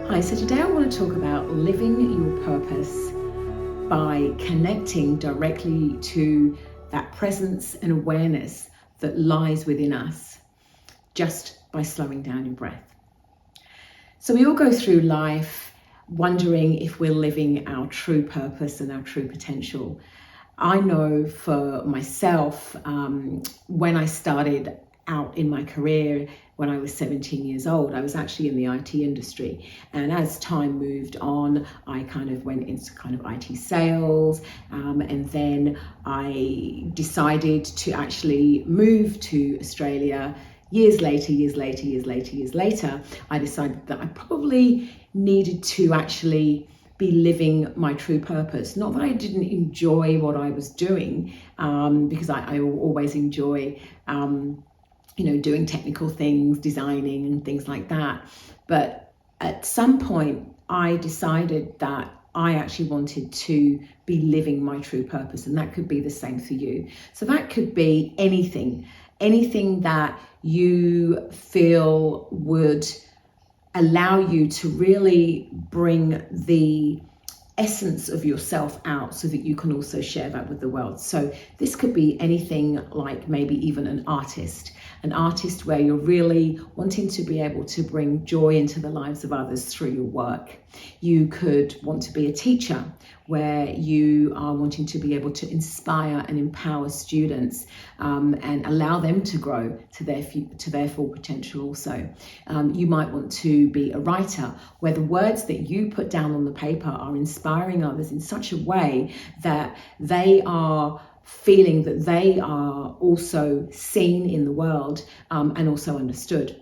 Hi, so today I want to talk about living your purpose by connecting directly to that presence and awareness that lies within us just by slowing down your breath. So we all go through life wondering if we're living our true purpose and our true potential. I know for myself, when I started out in my career when I was 17 years old, I was actually in the IT industry. And as time moved on, I kind of went into kind of IT sales. And then I decided to actually move to Australia. Years later, I decided that I probably needed to actually be living my true purpose. Not that I didn't enjoy what I was doing, because I always enjoy doing technical things, designing and things like that. But at some point, I decided that I actually wanted to be living my true purpose, and that could be the same for you. So that could be anything that you feel would allow you to really bring the essence of yourself out so that you can also share that with the world. So this could be anything, like maybe even an artist where you're really wanting to be able to bring joy into the lives of others through your work. You could want to be a teacher where you are wanting to be able to inspire and empower students and allow them to grow to their full potential also. You might want to be a writer where the words that you put down on the paper are inspiring others in such a way that they are feeling that they are also seen in the world and also understood.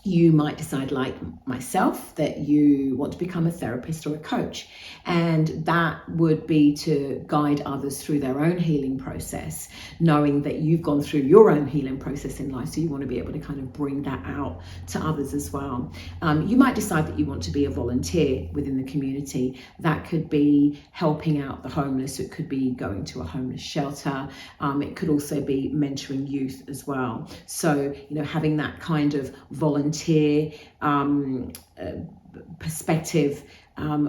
You might decide, like myself, that you want to become a therapist or a coach, and that would be to guide others through their own healing process, knowing that you've gone through your own healing process in life, so you want to be able to kind of bring that out to others as well. You might decide that you want to be a volunteer within the community. That could be helping out the homeless, it could be going to a homeless shelter, it could also be mentoring youth as well. So, having that kind of volunteer perspective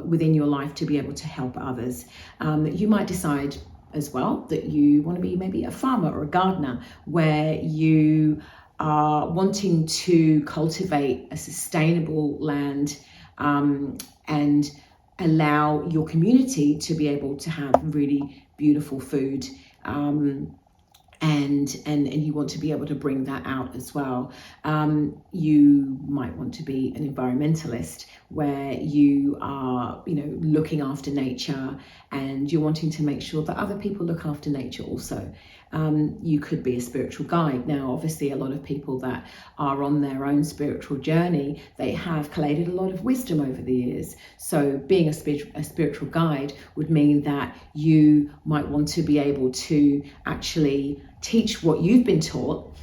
within your life to be able to help others. You might decide as well that you want to be maybe a farmer or a gardener, where you are wanting to cultivate a sustainable land and allow your community to be able to have really beautiful food. And you want to be able to bring that out as well. You might want to be an environmentalist, where you are, looking after nature, and you're wanting to make sure that other people look after nature also. You could be a spiritual guide. Now, obviously, a lot of people that are on their own spiritual journey, they have collated a lot of wisdom over the years. So being a spiritual guide would mean that you might want to be able to actually teach what you've been taught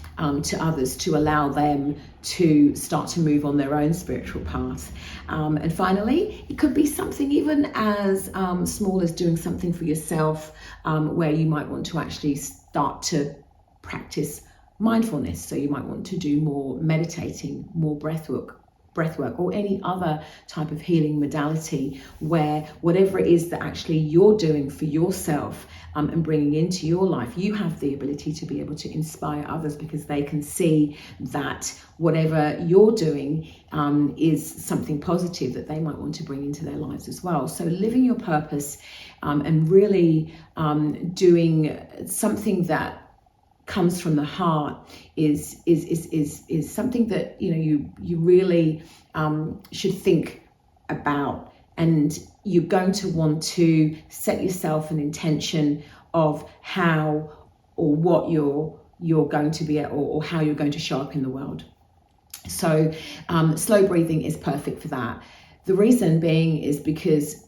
to others, to allow them to start to move on their own spiritual path. And finally, it could be something even as small as doing something for yourself, where you might want to actually start to practice mindfulness. So you might want to do more meditating, more breathwork, or any other type of healing modality, where whatever it is that actually you're doing for yourself and bringing into your life, you have the ability to be able to inspire others, because they can see that whatever you're doing is something positive that they might want to bring into their lives as well. So living your purpose and really doing something that comes from the heart is something that you really should think about, and you're going to want to set yourself an intention of how or what you're going to be at, or how you're going to show up in the world. So slow breathing is perfect for that. The reason being is because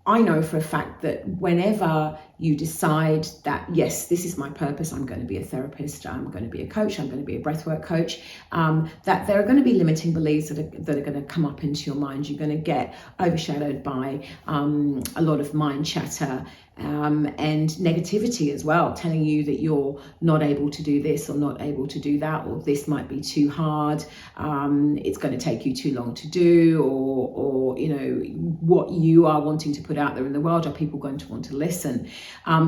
I know for a fact that whenever you decide that, yes, this is my purpose, I'm going to be a therapist, I'm going to be a coach, I'm going to be a breathwork coach, that there are going to be limiting beliefs that are going to come up into your mind. You're going to get overshadowed by a lot of mind chatter and negativity as well, telling you that you're not able to do this or not able to do that, or this might be too hard, it's going to take you too long to do, or you know, what you are wanting to put out there in the world, are people going to want to listen?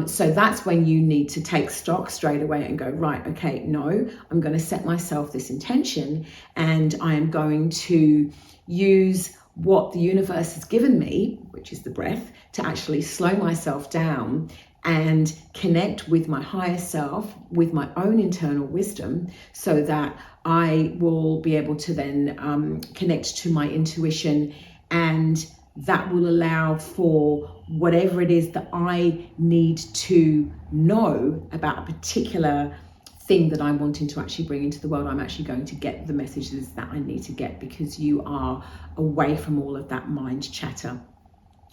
So that's when you need to take stock straight away and go, right, okay, no, I'm going to set myself this intention, and I am going to use what the universe has given me, which is the breath, to actually slow myself down and connect with my higher self, with my own internal wisdom, so that I will be able to then connect to my intuition, and that will allow for whatever it is that I need to know about a particular thing that I'm wanting to actually bring into the world. I'm actually going to get the messages that I need to get, because you are away from all of that mind chatter.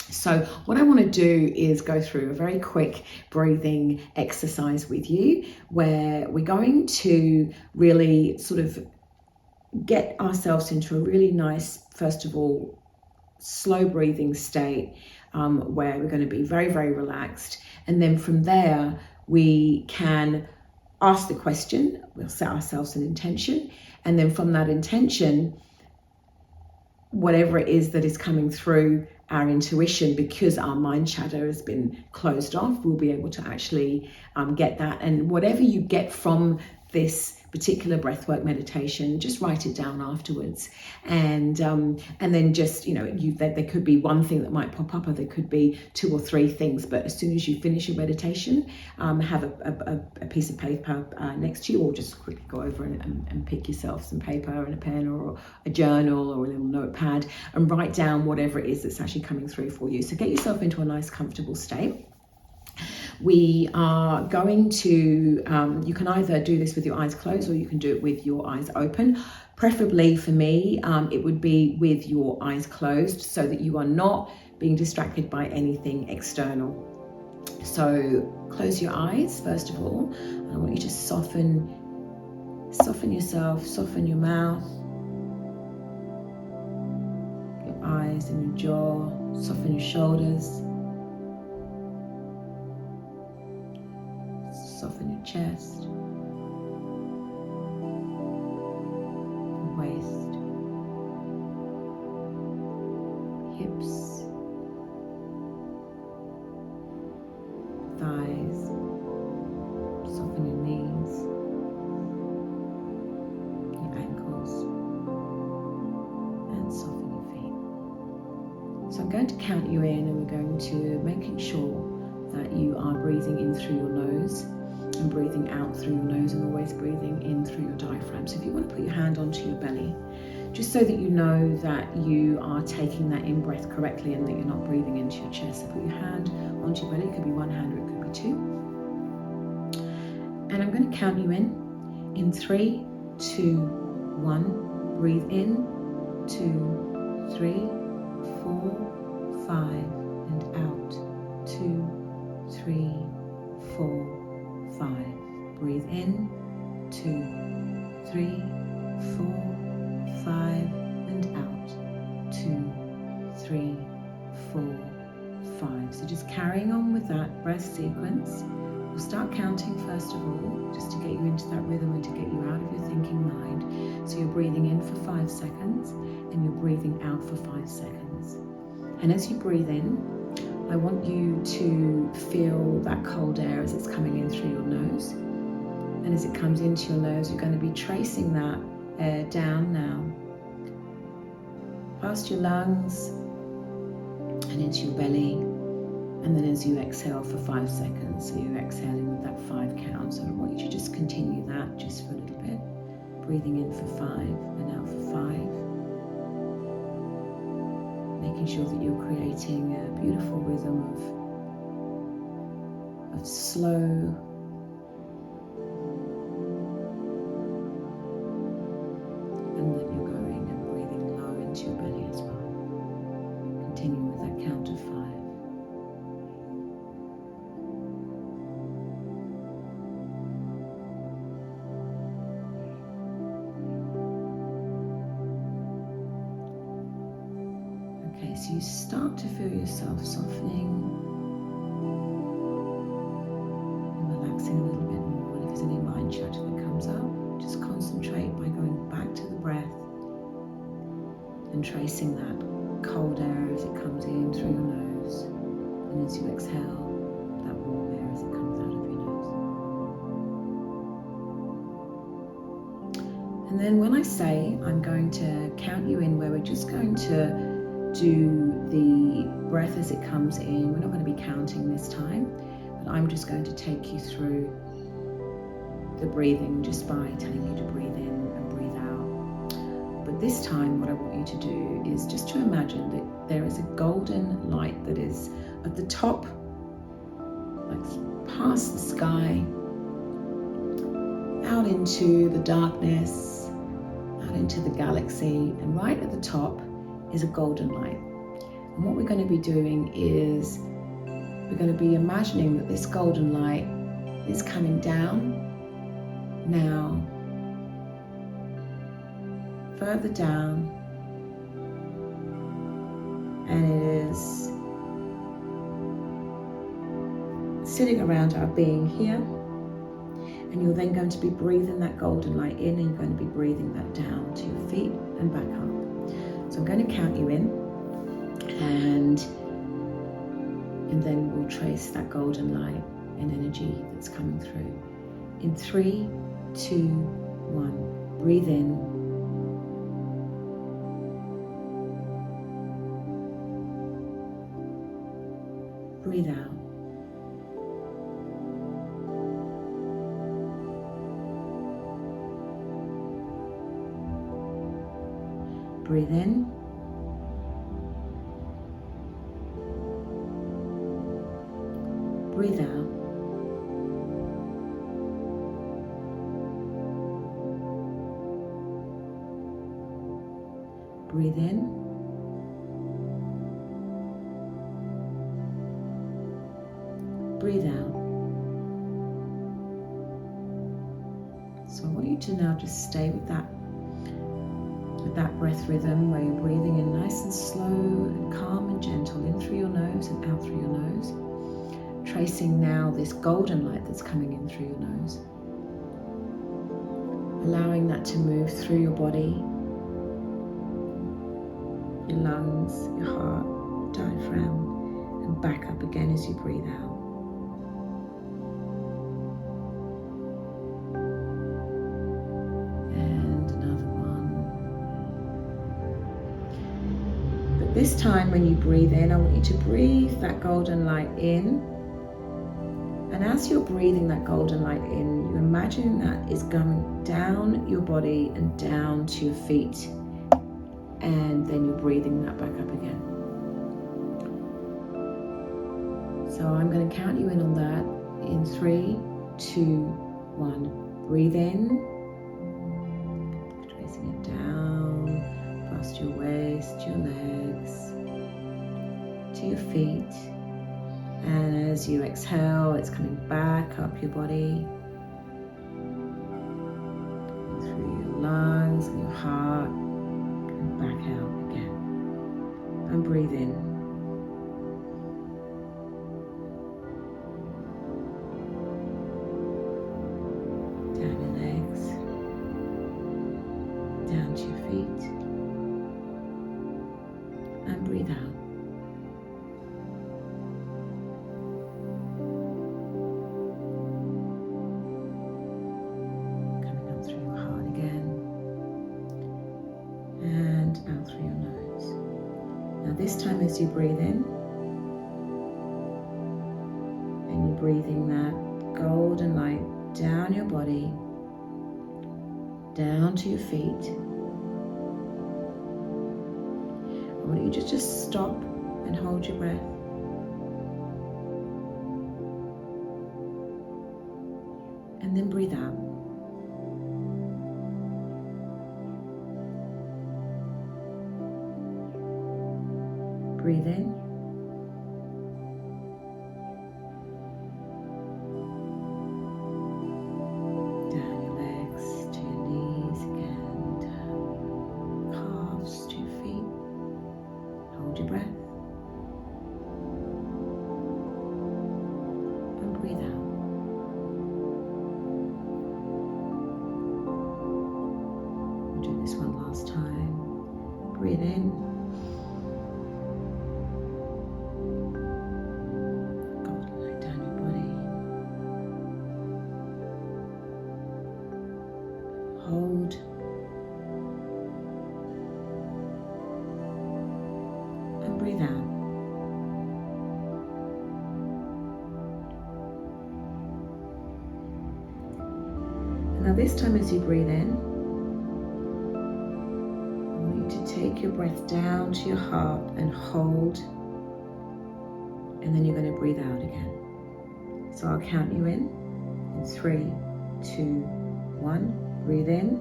So what I want to do is go through a very quick breathing exercise with you, where we're going to really sort of get ourselves into a really nice, first of all, slow breathing state, where we're going to be very, very relaxed. And then from there, we can ask the question, we'll set ourselves an intention, and then from that intention, whatever it is that is coming through our intuition, because our mind chatter has been closed off, we'll be able to actually get that. And whatever you get from this particular breathwork meditation, just write it down afterwards, and then just, you know, there could be one thing that might pop up, or there could be two or three things, but as soon as you finish your meditation, have a piece of paper next to you, or just quickly go over and pick yourself some paper and a pen, or a journal, or a little notepad, and write down whatever it is that's actually coming through for you. So get yourself into a nice comfortable state. We are going to, you can either do this with your eyes closed, or you can do it with your eyes open. Preferably for me, it would be with your eyes closed, so that you are not being distracted by anything external. So close your eyes first of all, and I want you to soften yourself, soften your mouth, your eyes and your jaw, soften your shoulders, soften your chest, waist, hips, thighs, soften your knees, your ankles, and soften your feet. So I'm going to count you in, and we're going to making sure that you are breathing in through your nose and breathing out through your nose, and always breathing in through your diaphragm. So if you want to put your hand onto your belly, just so that you know that you are taking that in breath correctly and that you're not breathing into your chest. So put your hand onto your belly. It could be one hand or it could be two. And I'm going to count you in 3, 2, 1. Breathe in, 2, 3, 4, 5, and out, 2, 3, 4, 5. Breathe in, 2, 3, 4, 5, and out, 2, 3, 4, 5. So just carrying on with that breath sequence. We'll start counting first of all, just to get you into that rhythm and to get you out of your thinking mind. So you're breathing in for 5 seconds, and you're breathing out for 5 seconds. And as you breathe in, I want you to feel that cold air as it's coming in through your nose. And as it comes into your nose, you're going to be tracing that air down now, past your lungs and into your belly. And then as you exhale for 5 seconds, so you're exhaling with that 5 count. So I want you to just continue that just for a little bit. Breathing in for 5 and out for 5. Making sure that you're creating a beautiful rhythm of slow, and that you're going and breathing low into your belly as well. Continue with that count of 5. Okay, so you start to feel yourself softening and relaxing a little bit more. And if there's any mind chatter that comes up, just concentrate by going back to the breath and tracing that cold air as it comes in through your nose, and as you exhale, that warm air as it comes out of your nose. And then when I say, I'm going to count you in, where we're just going to do the breath as it comes in. We're not going to be counting this time, but I'm just going to take you through the breathing just by telling you to breathe in and breathe out. But this time what I want you to do is just to imagine that there is a golden light that is at the top, like past the sky, out into the darkness, out into the galaxy, and right at the top is a golden light. And what we're going to be doing is we're going to be imagining that this golden light is coming down now, further down, and it is sitting around our being here. And you're then going to be breathing that golden light in, and you're going to be breathing that down to your feet and back up. So I'm going to count you in, and then we'll trace that golden light and energy that's coming through. In 3, 2, 1. Breathe in. Breathe out. Breathe in. Breathe out. Breathe in. Breathe out. So I want you to now just stay with that breath rhythm where you're breathing in nice and slow and calm and gentle, in through your nose and out through your nose. Tracing now this golden light that's coming in through your nose. Allowing that to move through your body, your lungs, your heart, diaphragm, and back up again as you breathe out. And another one. But this time when you breathe in, I want you to breathe that golden light in. And as you're breathing that golden light in, you imagine that is going down your body and down to your feet. And then you're breathing that back up again. So I'm going to count you in on that in 3, 2, 1. Breathe in, tracing it down, past your waist, your legs, to your feet. And as you exhale, it's coming back up your body, through your lungs and your heart, and back out again. And breathe in. Down your legs, down to your feet, and breathe out. Out through your nose. Now this time as you breathe in, and you're breathing that golden light down your body, down to your feet, I want you to just stop and hold your breath. And then breathe out. Breathe in. Down your legs to your knees again, down calves to your feet. Hold your breath. breath. And breathe out. We'll do this one last time. Breathe in. Golden light down your body. Hold. And breathe out. Now this time as you breathe in, I want you to take your breath down to your heart and hold, and then you're going to breathe out again. So I'll count you in 3, 2, 1. Breathe in.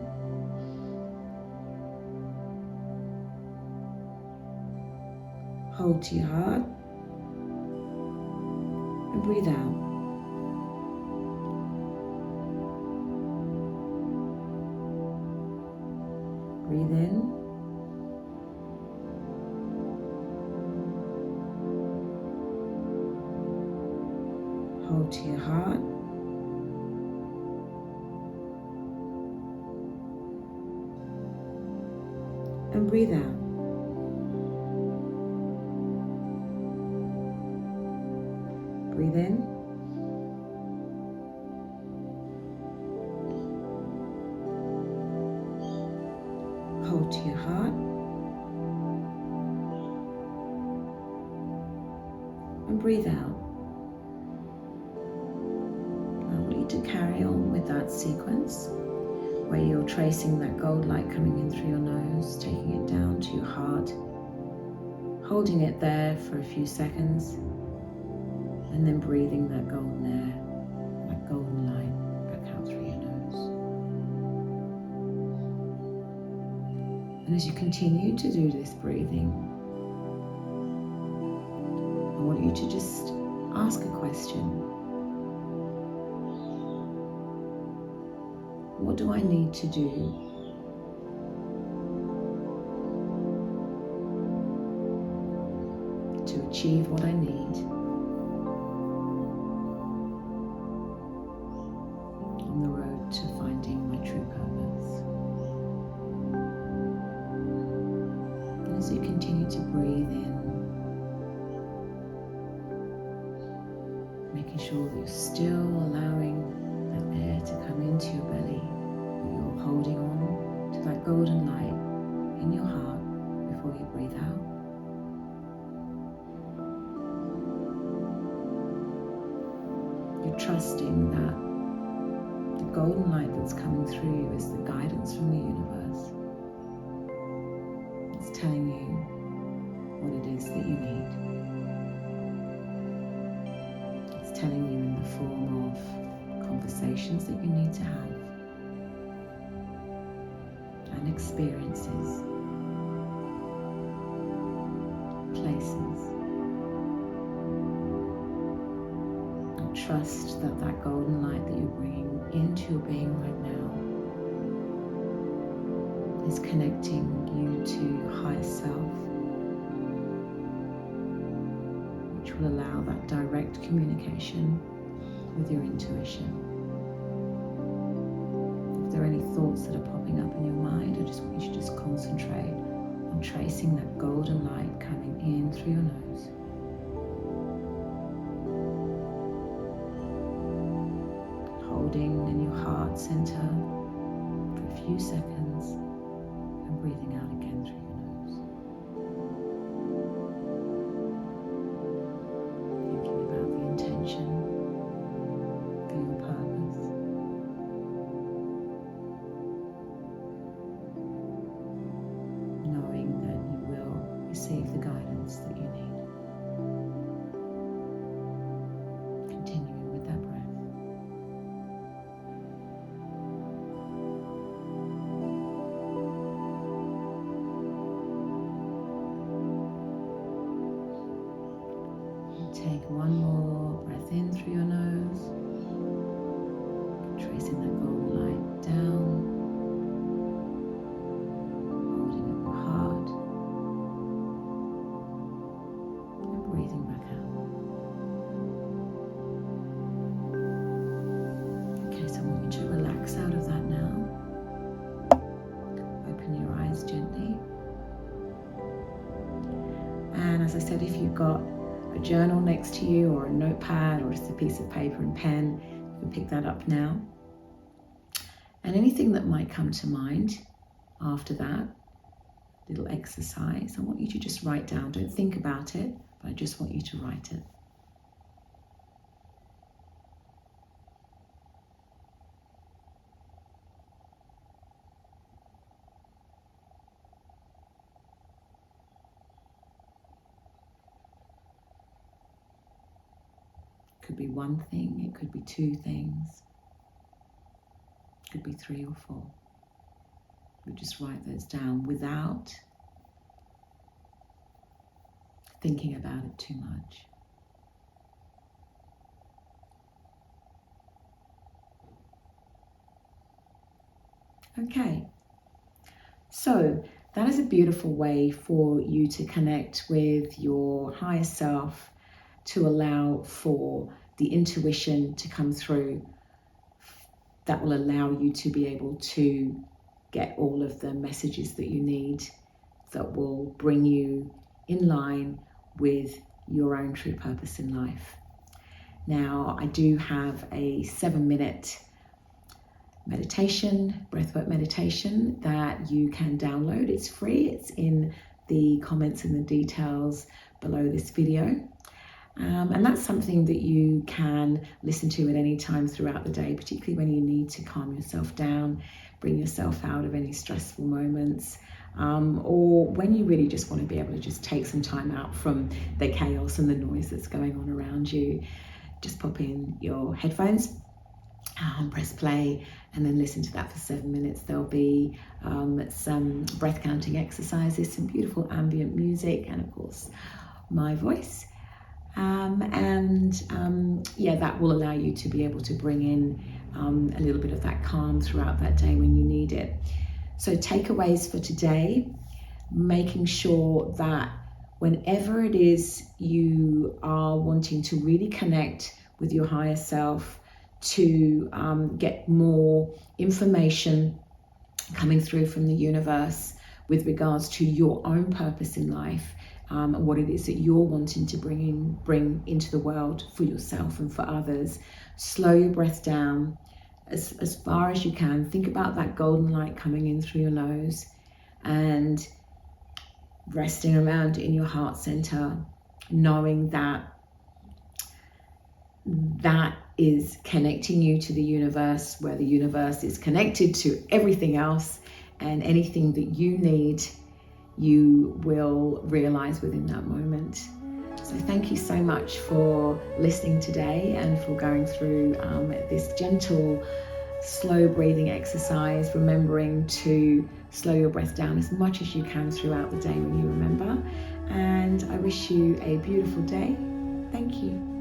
Hold to your heart and breathe out. Breathe in. Hold to your heart. And breathe out. Breathe in. Hold to your heart. And breathe out. I want you to carry on with that sequence where you're tracing that gold light coming in through your nose, taking it down to your heart, holding it there for a few seconds, and then breathing that golden air, that golden light back out through your nose. And as you continue to do this breathing, I want you to just ask a question. What do I need to do to achieve what I need on the road to finding my true purpose? And as you continue to breathe in, making sure that you're still allowing that air to come into your belly, you're holding on to that golden light in your heart before you breathe out. You're trusting that the golden light that's coming through you is the guidance from the universe. It's telling you what it is that you need. It's telling you in the form of conversations that you need to have and experiences, places. And trust that that golden light that you're bringing into your being right now is connecting you to your higher self, which will allow that direct communication with your intuition. If there are any thoughts that are popping up in your mind, I just want you to just concentrate on tracing that golden light coming in through your nose. Holding in your heart center for a few seconds and breathing out again through your nose. Thinking about the intention for your purpose. Knowing that you will receive the guidance that you need. Continuing with that breath. Take one more breath in through your nose, tracing that golden light down, holding at your heart, And as I said, if you've got a journal next to you or a notepad or just a piece of paper and pen, you can pick that up now. And anything that might come to mind after that little exercise, I want you to just write down. Don't think about it, but I just want you to write it. It could be one thing, it could be two things, it could be three or four. We just write those down without thinking about it too much. Okay, so that is a beautiful way for you to connect with your higher self, to allow for the intuition to come through that will allow you to be able to get all of the messages that you need, that will bring you in line with your own true purpose in life. Now, I do have a 7-minute meditation, breathwork meditation, that you can download. It's free. It's in the comments and the details below this video. And that's something that you can listen to at any time throughout the day, particularly when you need to calm yourself down, bring yourself out of any stressful moments, or when you really just want to be able to just take some time out from the chaos and the noise that's going on around you. Just pop in your headphones, press play, and then listen to that for 7 minutes. There'll be some breath counting exercises, some beautiful ambient music, and of course my voice. Yeah, that will allow you to be able to bring in a little bit of that calm throughout that day when you need it. So takeaways for today: making sure that whenever it is you are wanting to really connect with your higher self, to get more information coming through from the universe with regards to your own purpose in life, what it is that you're wanting to bring into the world for yourself and for others. Slow your breath down as far as you can. Think about that golden light coming in through your nose and resting around in your heart center, knowing that that is connecting you to the universe, where the universe is connected to everything else, and anything that you need, you will realize within that moment. So thank you so much for listening today and for going through this gentle, slow breathing exercise, remembering to slow your breath down as much as you can throughout the day when you remember. And I wish you a beautiful day. Thank you.